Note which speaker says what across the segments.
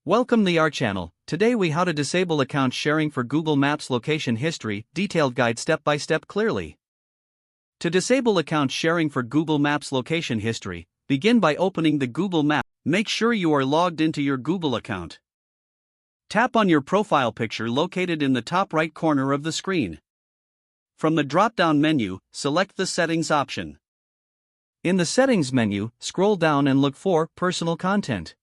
Speaker 1: Welcome to our channel. Today we how to disable account sharing for Google Maps location history, detailed guide step by step clearly. To disable account sharing for Google Maps location history, begin by opening the Google Map. Make sure you are logged into your Google account. Tap on your profile picture located in the top right corner of the screen. From the drop-down menu, select the Settings option. In the Settings menu, scroll down and look for Personal Content.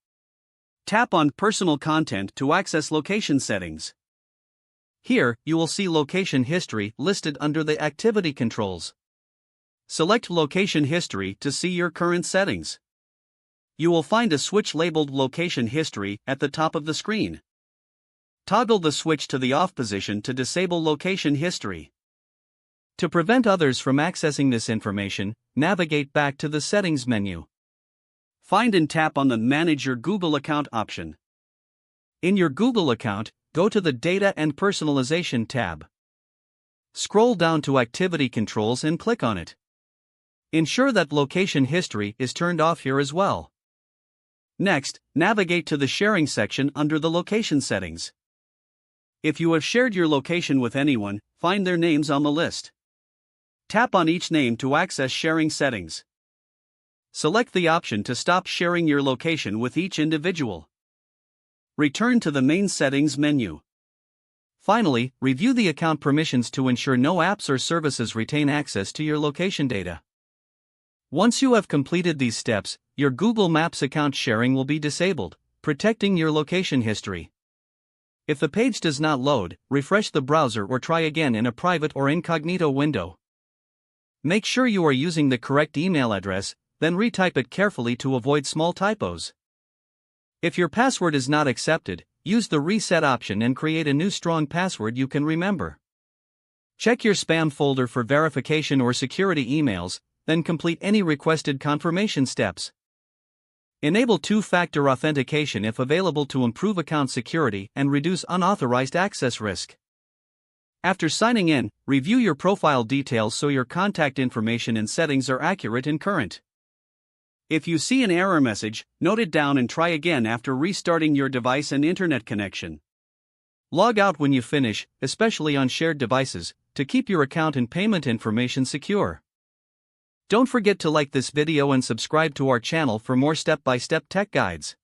Speaker 1: Tap on Personal Content to access location settings. Here, you will see location history listed under the activity controls. Select Location History to see your current settings. You will find a switch labeled Location History at the top of the screen. Toggle the switch to the off position to disable location history. To prevent others from accessing this information, navigate back to the Settings menu. Find and tap on the Manage Your Google Account option. In your Google account, go to the Data and Personalization tab. Scroll down to Activity Controls and click on it. Ensure that location history is turned off here as well. Next, navigate to the Sharing section under the Location settings. If you have shared your location with anyone, find their names on the list. Tap on each name to access sharing settings. Select the option to stop sharing your location with each individual. Return to the main Settings menu. Finally, review the account permissions to ensure no apps or services retain access to your location data. Once you have completed these steps, your Google Maps account sharing will be disabled, protecting your location history. If the page does not load, refresh the browser or try again in a private or incognito window. Make sure you are using the correct email address, then retype it carefully to avoid small typos. If your password is not accepted, use the Reset option and create a new strong password you can remember. Check your spam folder for verification or security emails, then complete any requested confirmation steps. Enable two-factor authentication if available to improve account security and reduce unauthorized access risk. After signing in, review your profile details so your contact information and settings are accurate and current. If you see an error message, note it down and try again after restarting your device and internet connection. Log out when you finish, especially on shared devices, to keep your account and payment information secure. Don't forget to like this video and subscribe to our channel for more step-by-step tech guides.